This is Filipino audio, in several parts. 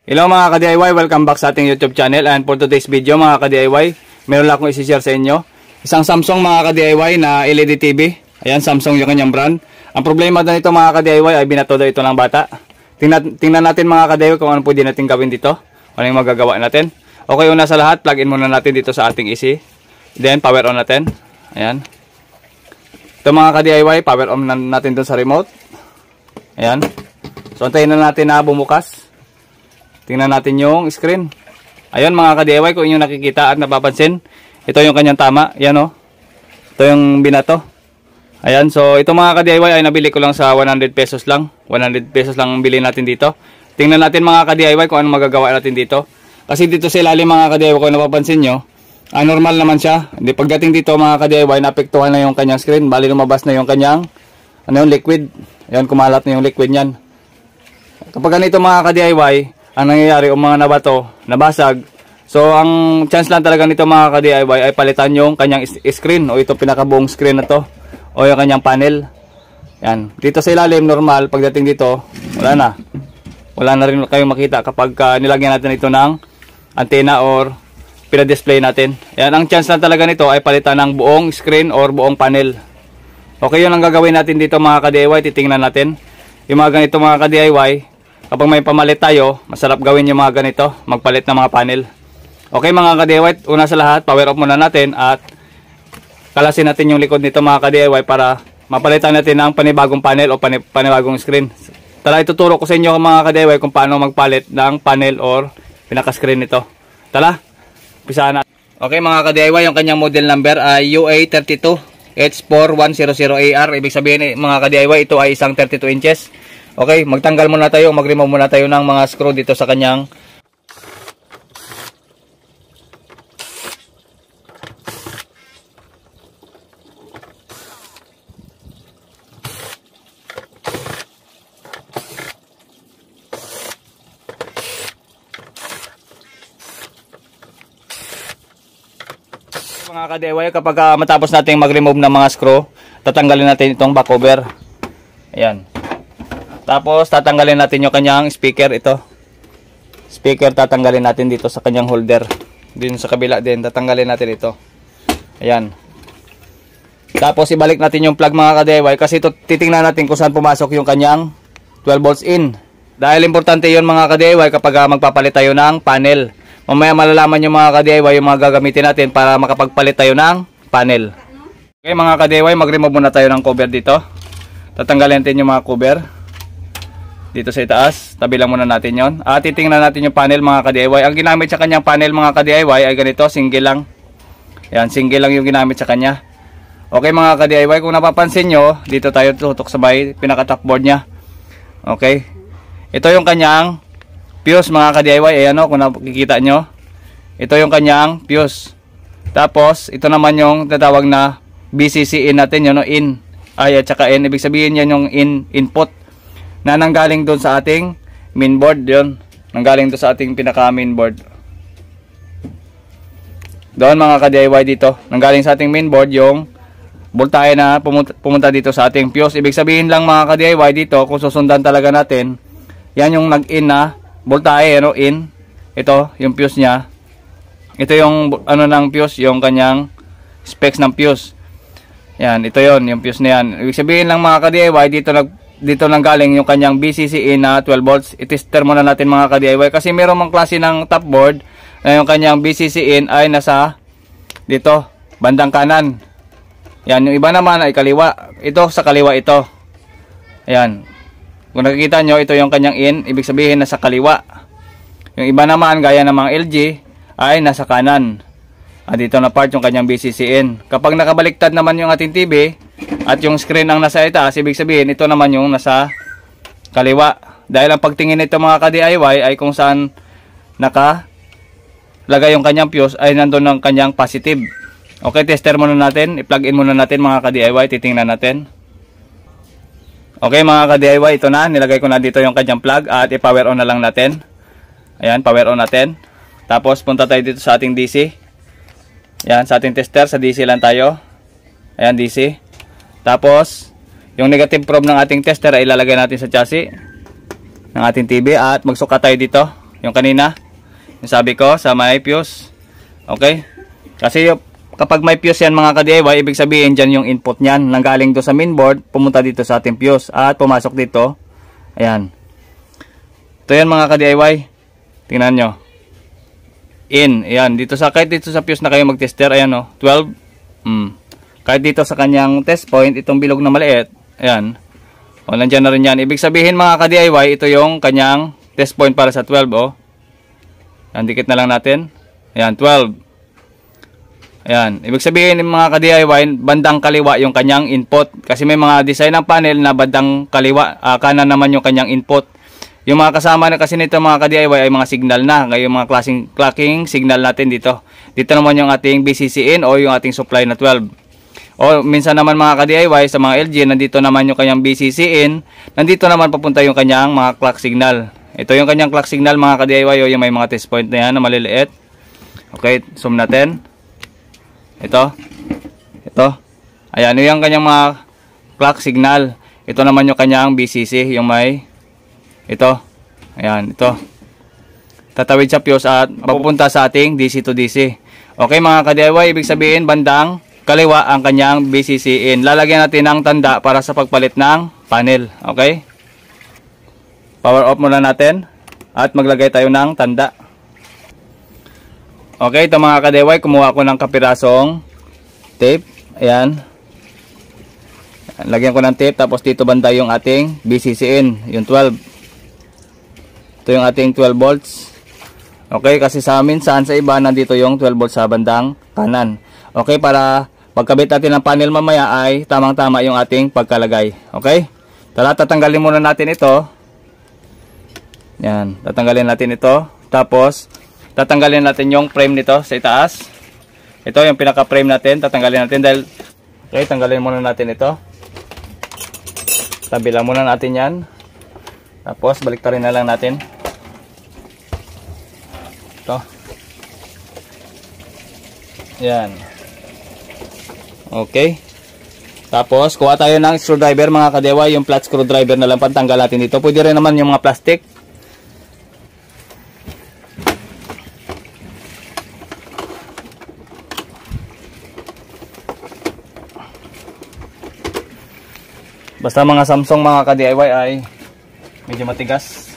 Hello mga ka-DIY, welcome back sa ating YouTube channel. And for today's video mga ka-DIY, meron lang akong isi-share sa inyo. Isang Samsung mga ka-DIY na LED TV. Ayan, Samsung yung kanyang brand. Ang problema na nito mga ka-DIY ay binato daw ito ng bata. Tingnan natin mga ka-DIY kung ano pwede natin gawin dito. Ano yung magagawa natin. Okay, una sa lahat, plug in muna natin dito sa ating AC. Then, power on natin. Ayan. Ito mga ka-DIY, power on natin dun sa remote. Ayan. So, antayin na natin na bumukas. Tingnan natin yung screen. Ayun mga ka-DIY, kung inyong nakikita at napapansin, ito yung kanyang tama. Yan o. Ito yung binato. Ayan, so ito mga ka-DIY ay nabili ko lang sa 100 pesos lang. 100 pesos lang bili natin dito. Tingnan natin mga ka-DIY kung ano magagawa natin dito. Kasi dito sa ilalim mga ka-DIY, kung napapansin nyo, normal naman siya. Hindi, pagdating dito mga ka-DIY, naapektuhan na yung kanyang screen. Bali lumabas na yung kanyang liquid. Ayan, kumalat na yung liquid nyan. Kapag ganito mga ka-DIY, ang nangyayari o mga nabato, nabasag. So, ang chance lang talaga nito mga ka-DIY ay palitan yung kanyang screen o ito pinakabuong screen na to o yung kanyang panel. Yan. Dito sa ilalim, normal. Pagdating dito, wala na. Wala na rin kayong makita kapag nilagyan natin ito ng antenna or pina-display natin. Yan. Ang chance lang talaga nito ay palitan ng buong screen or buong panel. Okay, yun ang gagawin natin dito mga ka-DIY. Titingnan natin. Yung mga ganito mga ka-DIY, kapag may pamalit tayo, masarap gawin yung mga ganito, magpalit ng mga panel. Okay mga ka-DIY, una sa lahat, power off muna natin at kalasin natin yung likod nito mga ka-DIY para mapalitan natin ng panibagong panel o panibagong screen. Tara, ituturo ko sa inyo mga ka-DIY kung paano magpalit ng panel or pinaka-screen nito. Tara, umpisahan natin. Okay mga ka-DIY, yung kanyang model number ay UA32H4100AR. Ibig sabihin mga ka-DIY, ito ay isang 32 inches. Okay, magtanggal muna tayo, mag-remove muna tayo ng mga screw dito sa kanyang mga ka-DIY, kapag matapos natin mag-remove ng mga screw, tatanggalin natin itong back cover. Ayan. Tapos tatanggalin natin yung kanyang speaker, ito. Speaker tatanggalin natin dito sa kanyang holder. Din sa kabila din tatanggalin natin ito. Ayan. Tapos ibalik natin yung plug mga ka-DIY kasi ito titingnan natin kung saan pumasok yung kanyang 12 volts in. Dahil importante yun mga ka-DIY kapag magpapalit tayo ng panel. Mamaya malalaman yung mga ka-DIY yung mga gagamitin natin para makapagpalit tayo ng panel. Okay mga ka-DIY, mag-remove muna tayo ng cover dito. Tatanggalin natin yung mga cover dito sa itaas, tabi lang muna natin yon. At titingnan natin yung panel mga ka-DIY. Ang ginamit sa kanyang panel mga ka-DIY ay ganito, single lang. Ayan, single lang yung ginamit sa kanya. Okay mga ka-DIY, kung napapansin nyo, dito tayo tutok sa may pinaka-top nya. Okay. Ito yung kanyang fuse mga ka-DIY. Ayan o, kung nakikita nyo. Ito yung kanyang fuse. Tapos, ito naman yung tatawag na BCC in natin, yun o, in. Ay, at saka in. Ibig sabihin yan yung input na nanggaling doon sa ating mainboard. Yun, nanggaling doon sa ating pinaka mainboard. Doon mga ka-DIY dito, nanggaling sa ating mainboard yung voltahe na pumunta dito sa ating fuse. Ibig sabihin lang mga ka-DIY dito, kung susundan talaga natin, yan yung nag-in na voltahe, ano, in. Ito, yung fuse nya. Ito yung ano ng fuse, yung kanyang specs ng fuse. Yan, ito yon yung fuse na yan. Ibig sabihin lang mga ka-DIY, dito nanggaling yung kanyang BCC in na 12 volts. I-tester muna natin mga ka-DIY kasi mayroong mga klase ng top board na yung kanyang BCC in ay nasa dito, bandang kanan. Yan, yung iba naman ay kaliwa. Ito sa kaliwa ito. Ayan. Kung nakikita nyo, ito yung kanyang in, ibig sabihin nasa kaliwa. Yung iba naman, gaya ng mga LG, ay nasa kanan. Dito na part yung kanyang BCC in. Kapag nakabaliktad naman yung ating TV at yung screen ang nasa itaas, ibig sabihin ito naman yung nasa kaliwa. Dahil ang pagtingin nito mga ka-DIY ay kung saan nakalagay yung kanyang fuse ay nandun ang kanyang positive. Okay, tester muna natin. I-plug in muna natin mga ka-DIY. Titingnan natin. Okay mga ka-DIY, ito na. Nilagay ko na dito yung kanyang plug at i-power on na lang natin. Ayan, power on natin. Tapos punta tayo dito sa ating DC. Ayan, sa ating tester, sa DC lang tayo. Ayan, DC. Tapos, yung negative probe ng ating tester ay ilalagay natin sa chassis ng ating TV at magsukat tayo dito. Yung kanina, yung sabi ko sa may fuse. Okay? Kasi kapag may fuse yan mga ka-DIY, ibig sabihin dyan yung input nyan. Nanggaling doon sa mainboard, pumunta dito sa ating fuse. At pumasok dito. Ayan. Ito yan mga ka-DIY. Tingnan nyo. In. Ayan. Kahit dito sa fuse na kayo mag-tester. Ayan o. 12. Kahit dito sa kanyang test point, itong bilog na maliit. Ayan. O, nandyan na rin yan. Ibig sabihin mga ka-DIY, ito yung kanyang test point para sa 12 o. Ayan, dikit na lang natin. Ayan, 12. Ayan, ibig sabihin mga ka-DIY, bandang kaliwa yung kanyang input. Kasi may mga design ng panel na bandang kaliwa, kanan naman yung kanyang input. Yung mga kasama na kasi nito mga ka-DIY ay mga signal na. Ngayon mga clocking signal natin dito. Dito naman yung ating BCC in o yung ating supply na 12. O minsan naman mga ka-DIY sa mga LG, nandito naman yung kanyang BCC in. Nandito naman papunta yung kanyang mga clock signal. Ito yung kanyang clock signal mga ka-DIY o yung may mga test point na yan na maliliit. Okay, zoom natin. Ito. Ayan, yung kanyang mga clock signal. Ito naman yung kanyang BCC, yung may ito. Ayan, ito. Tatawid sa fuse at mapupunta sa ating DC to DC. Okay mga ka-DIY, ibig sabihin bandang kaliwa ang kanyang BCC in. Lalagyan natin ng tanda para sa pagpalit ng panel. Okay? Power off muna natin at maglagay tayo ng tanda. Okay, ito mga ka-DIY, kumuha ko ng kapirasong tape. Ayan. Lagyan ko ng tape, tapos dito banda yung ating BCC in, yung 12. Ito yung ating 12 volts. Okay, kasi sa amin, sa iba, nandito yung 12 volts sa bandang kanan. Okay, para pagkabit natin ng panel mamaya ay tamang-tama yung ating pagkalagay. Okay? Tara, tatanggalin muna natin ito. Yan, tatanggalin natin ito. Tapos, tatanggalin natin yung frame nito sa itaas. Ito yung pinaka-frame natin. Tatanggalin natin dahil okay, tanggalin muna natin ito. Tabi lang muna natin yan. Tapos baliktarin na lang natin. Ito. Yan. Okay. Tapos kuha tayo ng screwdriver mga ka-DIY. Yung flat screwdriver na lang pantanggal natin dito. Pwede rin naman yung mga plastic. Basta mga Samsung mga ka-DIY ay medyo matigas.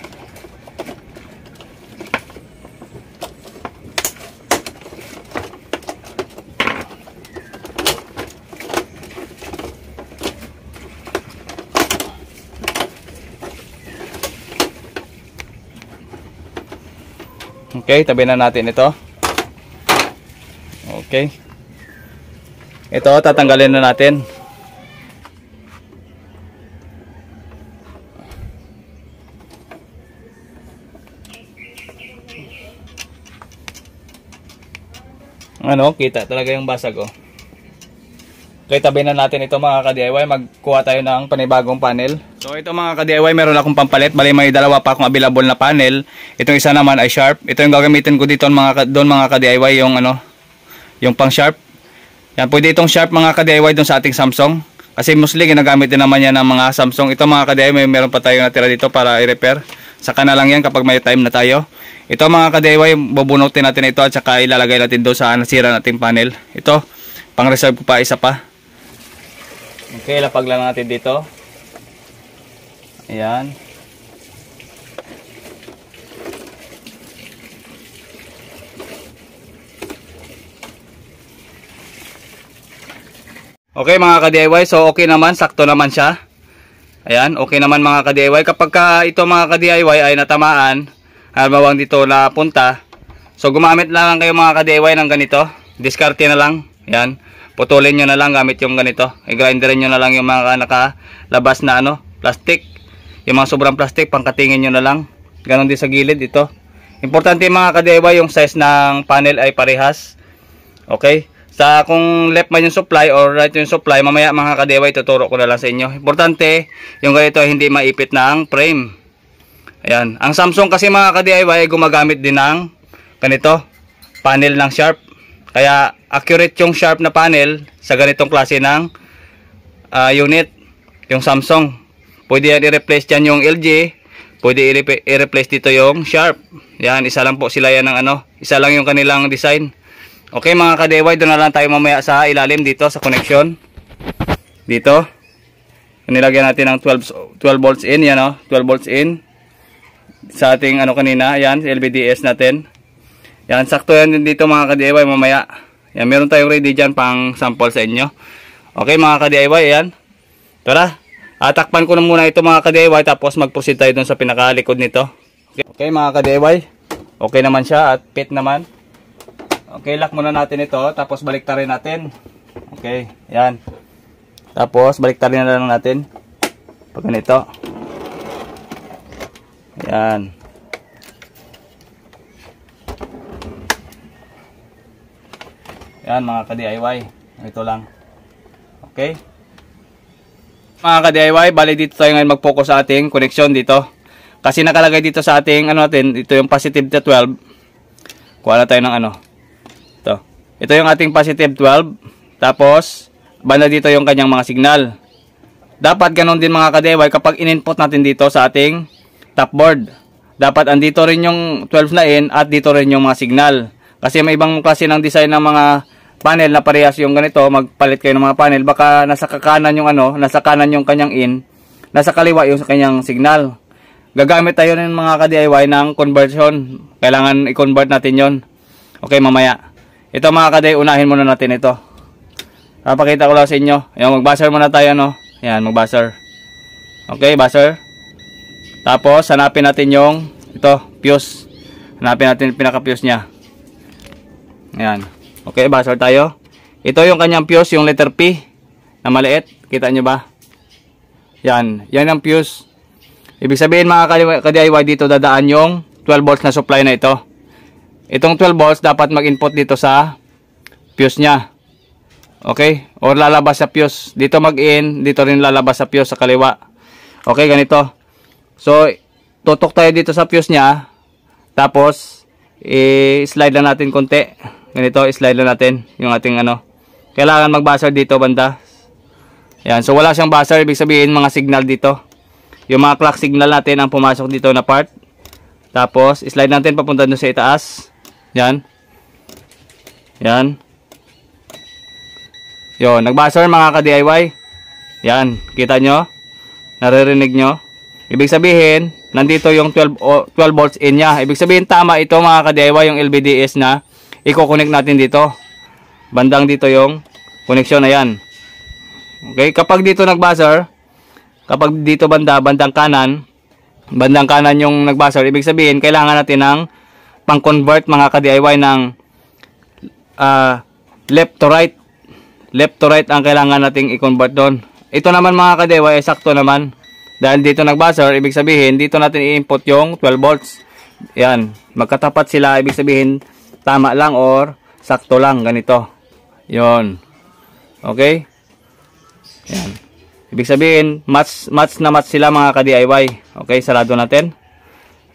Okay, tabi na natin ito. Okay. Ito, tatanggalin na natin. Ano, kita talaga yung basag oh. Okay, tabi na natin ito mga ka-DIY. Magkuha tayo ng panibagong panel. So ito mga ka-DIY, meron akong pampalit. Bali may dalawa pa akong available na panel. Itong isa naman ay sharp. Ito yung gagamitin ko dito doon mga ka-DIY, yung ano, yung pang sharp. Yan, pwede itong sharp mga ka-DIY doon sa ating Samsung. Kasi mostly ginagamit din naman yan ng mga Samsung. Ito mga ka-DIY, meron pa tayo natira dito para i-repair. Saka na lang yan kapag may time na tayo. Ito mga ka-DIY, bubunutin natin ito at saka ilalagay natin doon sa nasira nating panel. Ito, pang reserve ko pa, isa pa. Okay, lapag lang natin dito. Ayan. Okay mga ka-DIY, so okay naman, sakto naman siya. Ayan, okay naman mga ka-DIY. Kapag ito mga ka-DIY ay natamaan, halimbawa dito na punta, so gumamit lang kayo mga ka-DIY ng ganito. Diskarte na lang. Ayan, putulin nyo na lang gamit yung ganito. I-grinderin nyo na lang yung mga nakalabas na ano, plastic. Yung mga sobrang plastic, pangkatingin nyo na lang. Ganon din sa gilid ito. Importante mga ka-DIY, yung size ng panel ay parehas. Okay? Sa kung left man yung supply or right yung supply, mamaya mga ka-DIY tuturo ko na lang sa inyo. Importante, yung ganito ay hindi maipit ng frame. Ayan. Ang Samsung kasi mga ka-DIY ay gumagamit din ng ganito, panel ng sharp. Kaya accurate yung sharp na panel sa ganitong klase ng unit, yung Samsung. Pwede yan i-replace dyan yung LG, pwede i-replace dito yung sharp. Yan, isa lang po sila yan ng ano, isa lang yung kanilang design. Okay mga ka-DIY, doon na lang tayo mamaya sa ilalim dito sa connection. Dito. Nilagyan natin ng 12 volts in, yan o, 12 volts in. Sa ating ano kanina, yan, LVDS natin. Yan, sakto yan din dito mga ka-DIY mamaya. Yan, meron tayong ready dyan pang sample sa inyo. Okay mga ka-DIY, yan. Tara. Takpan ko na muna ito mga ka-DIY tapos mag-proceed tayo dun sa pinakalikod nito. Okay mga ka-DIY. Okay naman siya at fit naman. Okay, lock muna natin ito tapos baliktarin natin. Okay, yan. Tapos baliktarin na lang natin. Pag ganito. Yan. Yan mga ka-DIY. Ito lang. Okay. Mga ka-DIY, bali dito tayo ngayon mag-focus sa ating connection dito. Kasi nakalagay dito sa ating ano natin, ito yung positive to 12. Kuha na tayo ng ano. Ito. Ito yung ating positive 12. Tapos banda dito yung kanyang mga signal. Dapat ganun din mga ka-DIY kapag in-input natin dito sa ating top board. Dapat andito rin yung 12 na in at dito rin yung mga signal. Kasi may ibang klase ng design ng mga panel na parehas yung ganito, magpalit kayo ng mga panel, baka nasa kanan yung ano, nasa kanan yung kanyang in, nasa kaliwa yung kanyang signal. Gagamit tayo ng mga ka-DIY ng conversion. Kailangan i-convert natin yon. Okay, mamaya. Ito mga ka-DIY, unahin muna natin ito. Papakita ko lang sa inyo. Yung mag-buzzer muna tayo, no? Yan, mag-buzzer. Okay, buzzer. Tapos, hanapin natin yung ito, fuse. Hanapin natin yung pinaka-fuse niya. Yan. Okay, buzzer tayo. Ito yung kanyang fuse, yung letter P na maliit. Kita nyo ba? Yan. Yan ang fuse. Ibig sabihin mga ka-DIY, dito dadaan yung 12 volts na supply na ito. Itong 12 volts dapat mag-input dito sa fuse niya. Okay? O lalabas sa fuse. Dito mag-in, dito rin lalabas sa fuse sa kaliwa. Okay, ganito. So, tutok tayo dito sa fuse niya. Tapos, i-slide lang natin konti. Ganito, slide lang natin yung ating ano. Kailangan mag-buzzer dito banda. Yan, so wala siyang buzzer, ibig sabihin mga signal dito. Yung mga clock signal natin ang pumasok dito na part. Tapos, slide natin papunta doon sa itaas. Yan. Yan. Yo, nag-buzzer mga ka-DIY. Yan, kita nyo? Naririnig nyo? Ibig sabihin, nandito yung 12 volts in niya. Ibig sabihin, tama ito mga ka-DIY, yung LVDS na i-connect natin dito. Bandang dito yung connection na yan. Okay, kapag dito nag-buzzer, kapag dito bandang kanan yung nag-buzzer, ibig sabihin, kailangan natin ng pang-convert mga ka-DIY ng left to right. Left to right ang kailangan nating i-convert doon. Ito naman mga ka-DIY, sakto naman. Dahil dito nag-buzzer, ibig sabihin, dito natin i-input yung 12 volts. Yan, magkatapat sila, ibig sabihin, tama lang or sakto lang, ganito. Yon. Okay? Yan. Ibig sabihin, match na match sila mga ka-DIY. Okay, sarado natin.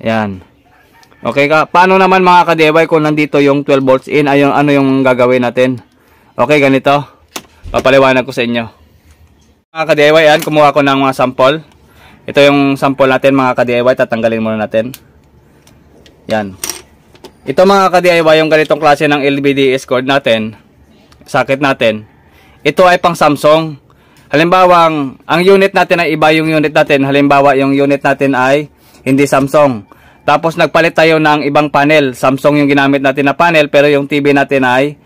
Yan. Okay ka. Paano naman mga ka-DIY kung nandito yung 12 volts in, ano yung gagawin natin? Okay, ganito. Papaliwanag ko sa inyo. Mga ka-DIY, yan, kumuha ko ng mga sample. Ito yung sample natin mga ka-DIY, tatanggalin muna natin. Yan. Ito mga ka-DIY, yung ganitong klase ng LVDS cord natin, socket natin, ito ay pang Samsung. Halimbawa, ang unit natin ay iba yung unit natin. Halimbawa, yung unit natin ay hindi Samsung. Tapos nagpalit tayo ng ibang panel. Samsung yung ginamit natin na panel, pero yung TV natin ay,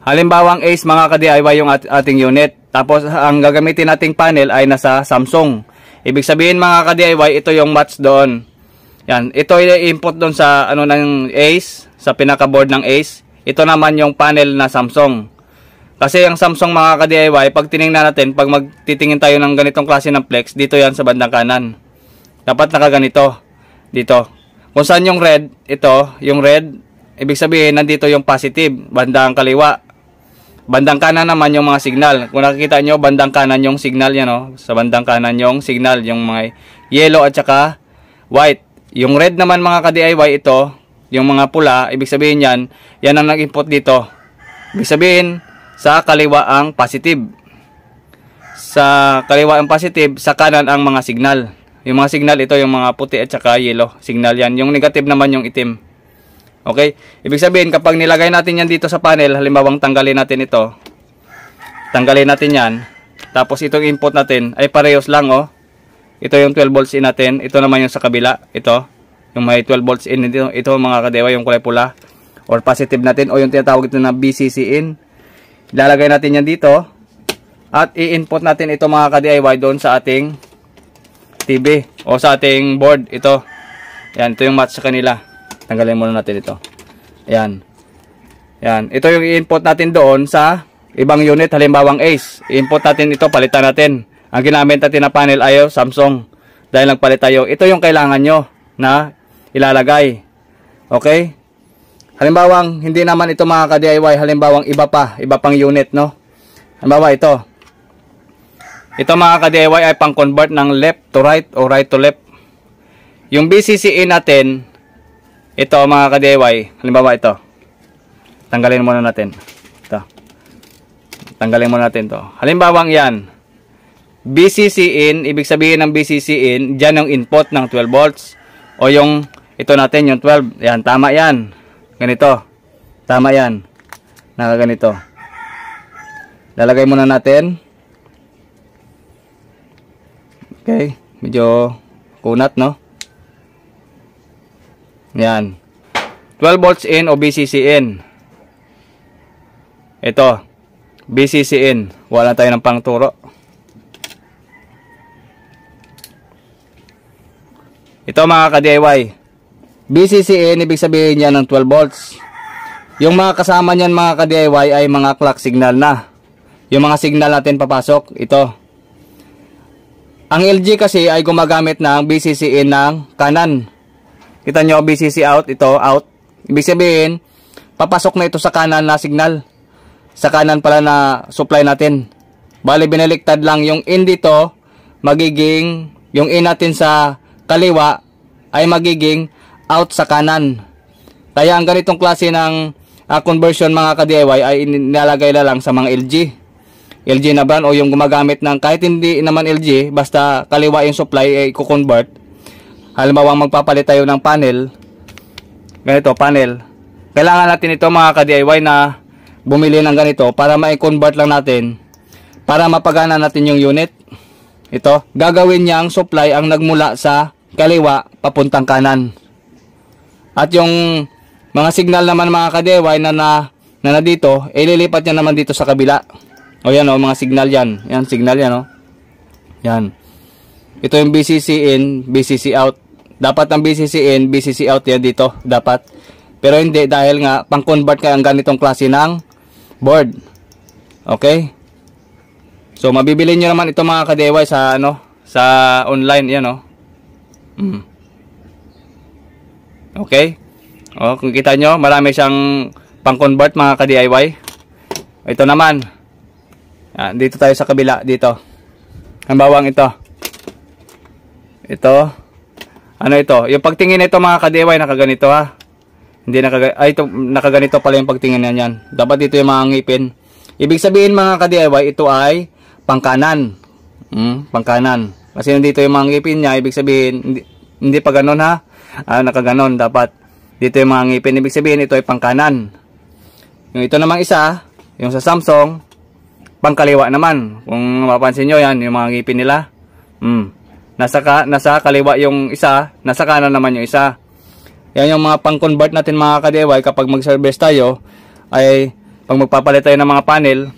halimbawa, ang Ace mga ka-DIY yung ating unit. Tapos ang gagamitin nating panel ay nasa Samsung. Ibig sabihin mga ka-DIY, ito yung match doon. Yan, ito ay input doon sa ano ng Ace, sa pinaka-board ng Ace. Ito naman yung panel na Samsung. Kasi yung Samsung mga ka-DIY, pag tiningnan natin, pag magtitingin tayo ng ganitong klase ng flex, dito yan sa bandang kanan. Dapat nakaganito. Dito. Kung saan yung red, ito, yung red, ibig sabihin nandito yung positive, bandang kaliwa. Bandang kanan naman yung mga signal. Kung nakikita nyo, bandang kanan yung signal yan, oh. Sa bandang kanan yung signal, yung mga yellow at saka white. Yung red naman mga ka-DIY, ito, yung mga pula, ibig sabihin yan ang nag-input dito. Ibig sabihin, sa kaliwa ang positive. Sa kaliwa ang positive, sa kanan ang mga signal. Yung mga signal, ito yung mga puti at saka yellow. Signal yan. Yung negative naman yung itim. Okay? Ibig sabihin, kapag nilagay natin yan dito sa panel, halimbawa tanggalin natin ito. Tanggalin natin yan. Tapos itong input natin ay parehas lang, oh. Ito yung 12 volts in natin. Ito naman yung sa kabila. Ito. Yung may 12 volts in. Ito mga ka-DIY, yung kulay pula. Or positive natin. O yung tinatawag ito na BCC in. Ilalagay natin yan dito. At i-input natin ito mga ka-DIY doon sa ating TV. O sa ating board. Ito. Yan. Ito yung match sa kanila. Tanggalin muna natin ito. Yan. Yan. Ito yung i-input natin doon sa ibang unit. Halimbawang Ace. I-input natin ito. Palitan natin. Ang ginamit natin na panel ay Samsung. Dahil nagpalit tayo. Ito yung kailangan nyo na ilalagay. Okay? Halimbawang hindi naman ito mga ka-DIY. Halimbawang iba pang unit, no? Halimbawa ito. Ito mga ka-DIY ay pang convert ng left to right o right to left. Yung BCCE natin, ito mga ka-DIY. Halimbawa ito. Tanggalin muna natin. Ito. Tanggalin muna natin to. Halimbawang yan. BCC in, ibig sabihin ng BCC in, dyan yung input ng 12 volts. O yung, ito natin, yung 12. Yan, tama yan. Ganito. Tama yan. Nakaganito. Lalagay muna natin. Okay. Medyo kunat, no? Yan. 12 volts in o BCC in. Ito. BCC in. Wala tayo ng pangturo. Ito mga ka-DIY. BCC in, ibig sabihin yan ng 12 volts. Yung mga kasama niyan mga ka-DIY ay mga clock signal na. Yung mga signal natin papasok, ito. Ang LG kasi ay gumagamit ng BCC in ng kanan. Kita nyo, BCC out, ito out. Ibig sabihin, papasok na ito sa kanan na signal. Sa kanan pala na supply natin. Bali, binaliktad lang yung in dito, magiging, yung in natin sa kaliwa ay magiging out sa kanan. Kaya ang ganitong klase ng conversion mga ka-DIY ay nilalagay na lang sa mga LG na brand o yung gumagamit ng kahit hindi naman LG, basta kaliwa yung supply ay i-convert. Halimbawa magpapalit tayo ng panel, ganito panel, kailangan natin ito mga ka-DIY na bumili ng ganito para ma-convert lang natin, para mapagana natin yung unit. Ito, gagawin niya ang supply ang nagmula sa kaliwa papuntang kanan. At yung mga signal naman mga ka-DIY na dito, ililipat niya naman dito sa kabila. O yan o, mga signal yan. Yan, signal yan o. Yan. Ito yung BCC in, BCC out. Dapat ang BCC in, BCC out yan dito. Dapat. Pero hindi, dahil nga, pang-convert ka ang ganitong klase ng board. Okay? So, mabibili nyo naman ito mga ka-DIY sa, sa online. Yan o. Okay? O, kung kita nyo, marami siyang pang-convert mga ka-DIY. Ito naman. Dito tayo sa kabila. Dito. Ang bawang ito. Ito. Ano ito? Yung pagtingin nito mga ka-DIY, nakaganito ha. Hindi ito, nakaganito pala yung pagtingin na yan. Dapat dito yung mga ngipin. Ibig sabihin mga ka-DIY, ito ay pangkanan. Pangkanan. Kasi nandito yung mga ngipin niya, ibig sabihin, hindi pa ganun ha. Nakaganon. Dapat dito yung mga ngipin. Ibig sabihin, ito ay pangkanan. Yung ito namang isa, yung sa Samsung, pangkaliwa naman. Kung mapapansin nyo yan, yung mga ngipin nila. Nasa kaliwa yung isa, nasa kanan naman yung isa. Yan yung mga pang-convert natin mga ka-DIY kapag mag-service tayo, ay pag magpapalit tayo ng mga panel,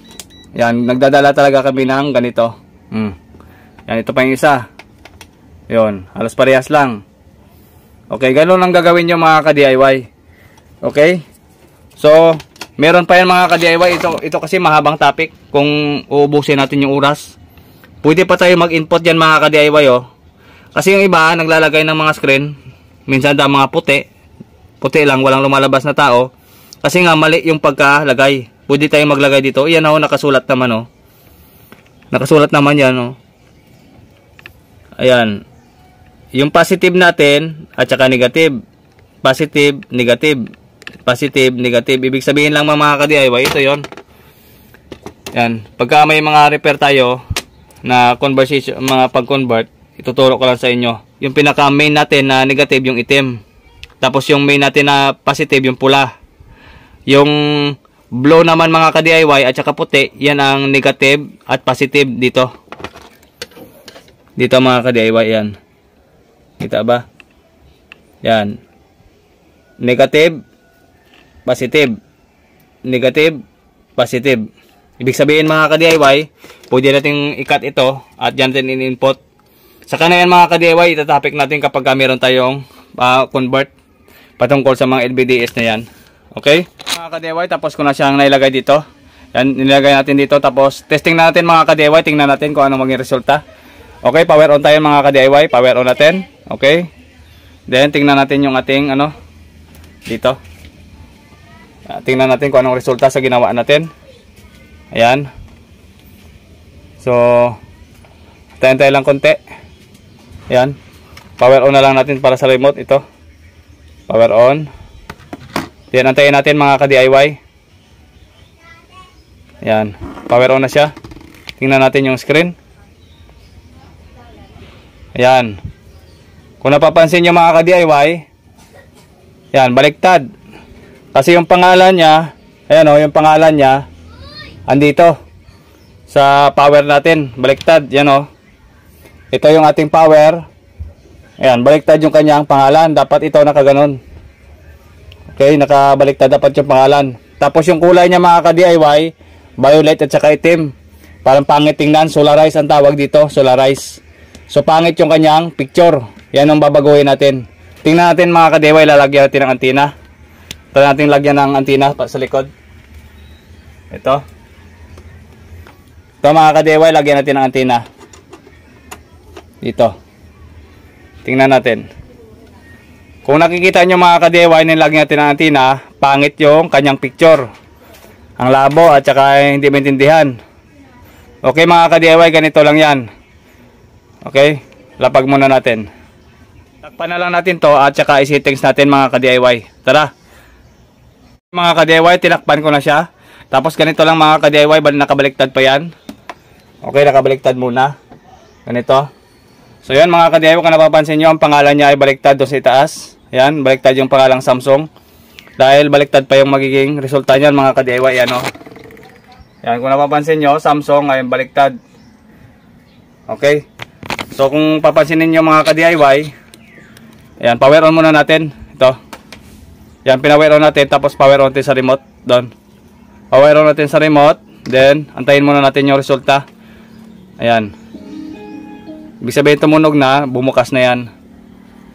yan, nagdadala talaga kami ng ganito. Yan, ito pa yung isa. Yun, halos parehas lang. Okay, ganun lang gagawin nyo mga ka-DIY. Okay? So, meron pa yan mga ka-DIY. Ito kasi mahabang topic kung uubusin natin yung oras. Pwede pa tayo mag-input yan mga ka-DIY oh. Kasi yung iba, naglalagay ng mga screen. Minsan da mga puti. Puti lang, walang lumalabas na tao. Kasi nga mali yung pagkalagay. Pwede tayo maglagay dito. Yan oh, nakasulat naman oh. Nakasulat naman yan oh. Ayan. Yung positive natin at saka negative. Positive, negative. Positive, negative. Ibig sabihin lang mga ka-DIY, ito yon. Yan. Pagka may mga repair tayo na conversation, mga pag-convert, Ituturo ko lang sa inyo. Yung pinaka main natin na negative yung itim. Tapos yung main natin na positive yung pula. Yung blue naman mga ka-DIY at saka puti, yan ang negative at positive dito. Dito mga ka-DIY yan. Kita ba? Yan. Negative, positive. Negative, positive. Ibig sabihin mga ka-DIY, pwede natin i-cut ito at dyan natin in-input. Saka na yan mga ka-DIY, itatopic natin kapag meron tayong convert patungkol sa mga LVDS na yan. Okay? Mga ka-DIY, tapos ko na siyang nailagay dito. Yan, nilagay natin dito. Tapos testing na natin mga ka-DIY, tingnan natin kung anong maging resulta. Okay, power on tayo mga ka-DIY, power on natin. Okay? Then, tingnan natin yung ating dito. Tingnan natin kung anong resulta sa ginawa natin. Ayan. So, tayo lang konti. Ayan. Power on na lang natin para sa remote. Ito. Power on. Ayan, antayin natin mga ka-DIY. Ayan. Power on na siya. Tingnan natin yung screen. Ayan. Kung napapansin nyo mga ka-DIY, ayan, baliktad. Kasi yung pangalan niya, ayan o, yung pangalan niya, andito, sa power natin, baliktad, yan o. Ito yung ating power, ayan, baliktad yung kanyang pangalan, dapat ito nakaganon. Okay, nakabaliktad dapat yung pangalan. Tapos yung kulay niya mga ka-DIY, violet at saka itim. Parang pangit tingnan, solarize ang tawag dito, solarize. So pangit yung kanyang picture, yan ang babaguhin natin. Tingnan natin mga ka-DIY, lalagyan natin ng antina. Ito natin lagyan ng antina sa likod. Ito. Ito mga ka-DIY, lagyan natin ng antina. Dito. Tingnan natin. Kung nakikita nyo mga ka-DIY, nilagyan natin ng antina, pangit yung kanyang picture. Ang labo at saka hindi maintindihan. Okay mga ka-DIY, ganito lang yan. Okay? Lapag muna natin. Takpan na lang natin to at saka i-settings natin mga ka-DIY. Tara! Mga ka-DIY, tinakpan ko na siya. Tapos ganito lang mga ka-DIY, nakabaliktad pa yan. Okay, nakabaliktad muna. Ganito. So yan mga ka-DIY, kung napapansin nyo, ang pangalan niya ay baliktad doon sa itaas. Yan, baliktad yung pangalang Samsung. Dahil baliktad pa yung magiging resulta niyan mga ka-DIY. Yan o. Yan, kung napapansin nyo, Samsung ay baliktad. Okay. So kung papansinin nyo mga ka-DIY, yan, power on muna natin. Ito. Yan, pinapower on natin, tapos power on natin sa remote, doon. Power on natin sa remote, then, antayin muna natin yung resulta. Ayan. Ibig sabihin tumunog na, bumukas na yan.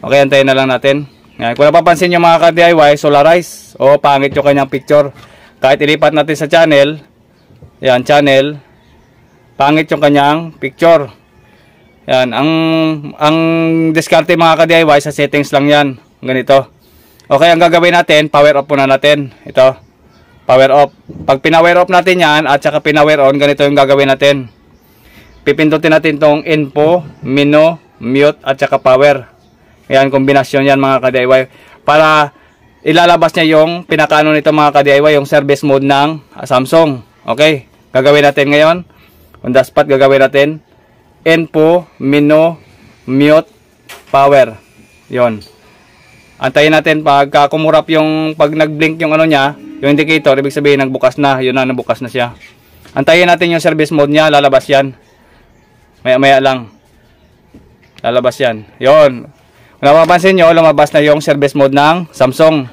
Okay, antayin na lang natin. Ayan. Kung napapansin nyo mga ka-DIY, solarize, o pangit yung kanyang picture. Kahit ilipat natin sa channel, ayan, channel, pangit yung kanyang picture. Ayan, ang diskarte mga ka-DIY, sa settings lang yan. Ganito. Okay, ang gagawin natin, power off muna natin. Ito, power off. Pag pinower off natin yan, at saka pinower on, ganito yung gagawin natin. Pipindutin natin tong info, menu, mute, at saka power. Ayan, kombinasyon yan mga ka-DIY. Para ilalabas niya yung pinakaano nito mga ka-DIY, yung service mode ng Samsung. Okay, gagawin natin ngayon. On the spot, gagawin natin. Info, menu, mute, power. Yon. Antayin natin pag kumurap yung pag nag-blink yung ano niya, yung indicator, ibig sabihin nagbukas na, yun na, nabukas na siya. Antayin natin yung service mode niya, lalabas yan. Maya-maya lang. Lalabas yan. Yun. Kung napapansin nyo, lumabas na yung service mode ng Samsung.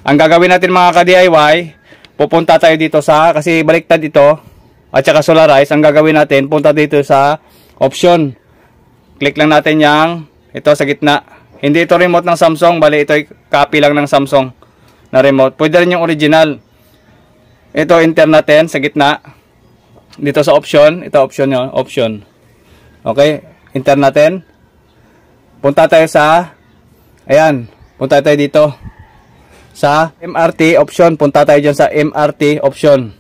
Ang gagawin natin mga ka-DIY, pupunta tayo dito sa, kasi baliktad ito, at saka solarize, ang gagawin natin, punta dito sa option. Click lang natin yung, ito sa gitna. Hindi ito remote ng Samsung, bali ito ay copy lang ng Samsung na remote. Pwede rin yung original. Ito enter natin sa gitna. Dito sa option, ito option nyo, option. Okay, enter natin. Punta tayo sa, ayan, punta tayo dito. Sa MRT option, punta tayo dyan sa MRT option.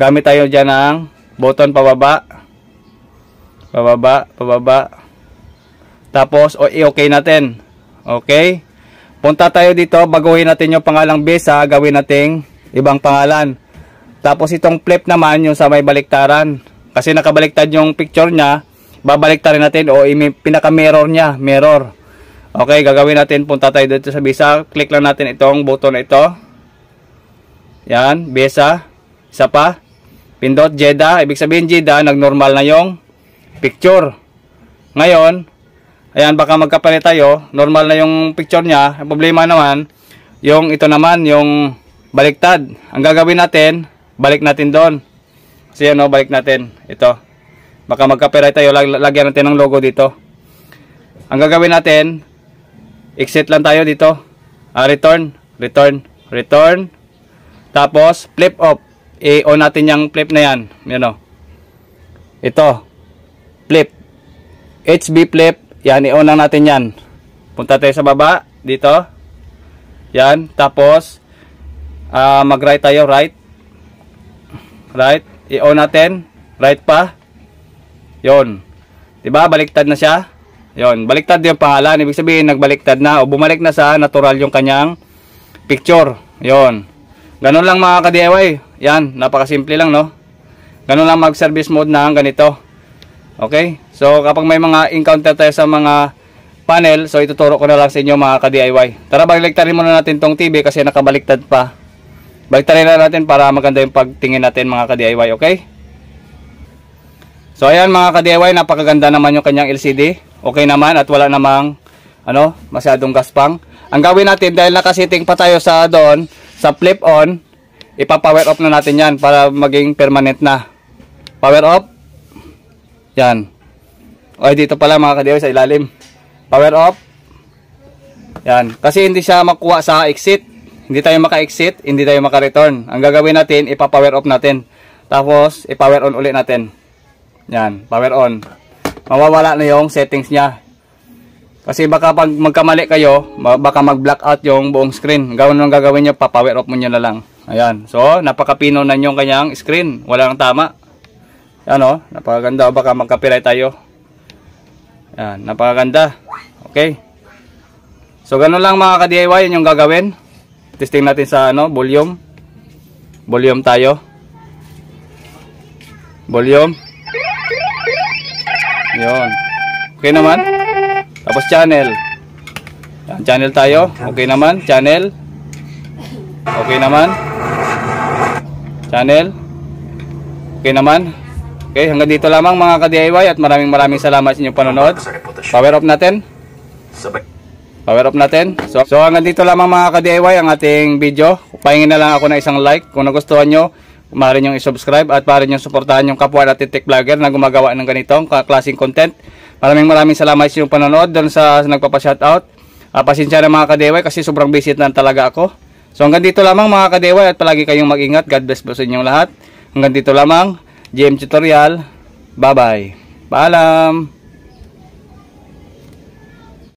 Gamit tayo dyan ng button pababa. Pababa, pababa. Tapos, i-okay natin. Okay. Punta tayo dito, baguhin natin yung pangalang Bisa, gawin nating ibang pangalan. Tapos, itong flip naman, yung sa may baliktaran. Kasi nakabaliktad yung picture niya, babaliktarin natin o pinaka-mirror niya, mirror. Okay, gagawin natin, punta tayo dito sa bisa, click lang natin itong button na ito. Yan, bisa, isa pa, pindot, JEDA, ibig sabihin JEDA, nag-normal na yung picture. Ngayon, ayan, baka magkapalit tayo, normal na yung picture niya, ang problema naman, yung ito naman, yung baliktad. Ang gagawin natin, balik natin doon. Kasi ano, balik natin, ito. Baka magkapalit tayo, lagyan natin ng logo dito. Ang gagawin natin, exit lang tayo dito. Return. Tapos, flip off. I-on natin yung flip na yan. Yan o. Ito. Flip. HB flip. Yan, i-on lang natin yan. Punta tayo sa baba. Dito. Yan. Tapos, mag-right tayo. Right. I-on natin. Right pa. Yon. Diba? Baliktad na siya. Yon, baliktad yung pangalan. Ibig sabihin, nagbaliktad na o bumalik na sa natural yung kanyang picture. Yon. Ganun lang mga ka-DIY. Yan, napakasimple lang, no? Ganun lang mag-service mode na ganito. Okay? So, kapag may mga encounter tayo sa mga panel, so ituturo ko na lang sa inyo mga ka-DIY. Tara, baliktarin muna natin tong TV kasi nakabaliktad pa. Baliktarin na natin para maganda yung pagtingin natin mga ka-DIY, okay? So, ayan mga ka-DIY, napakaganda naman yung kanyang LCD. Okay naman at wala namang masyadong gaspang. Ang gawin natin dahil nakasetting pa tayo sa doon sa flip on, ipa-power off na natin 'yan para maging permanent na. Power off. Yan. O dito pala mga ka-DIY sa ilalim. Power off. Yan. Kasi hindi siya makuha sa exit. Hindi tayo maka-exit, hindi tayo maka-return. Ang gagawin natin, ipa-power off natin. Tapos i-power on ulit natin. Yan, power on. Mawawala na yung settings niya. Kasi baka pag magkamali kayo, baka mag-black out yung buong screen. Gagawin nyo, pa-power off mo nyo na lang. Ayan. So, napakapino na yung kanyang screen. Wala nang tama. Ayan o. Napakaganda. Baka magka-copyright tayo. Ayan. Napakaganda. Okay. So, ganun lang mga ka-DIY. Yun yung gagawin. Testing natin sa volume. Volume tayo. Volume. Yun. Okay naman. Tapos channel. Yan, channel tayo. Okay naman. Channel. Okay naman. Channel. Okay naman. Okay, hanggang dito lamang mga ka-DIY at maraming salamat sa inyong panonood. Power off natin. Power off natin. So hanggang dito lamang mga ka-DIY ang ating video. Pahingin na lang ako ng isang like. Kung nagustuhan nyo, maaari nyo i-subscribe at maaari nyo suportahan yung kapwa natin tech vlogger na gumagawa ng ganitong klaseng content. Maraming salamat sa inyong panonood doon sa nagpapa-shoutout. Pasensya na mga ka-DIY kasi sobrang busy na talaga ako. So hanggang dito lamang mga ka-DIY at palagi kayong mag-ingat. God bless po sa inyong lahat. Hanggang dito lamang. GM Tutorial. Bye-bye. Paalam.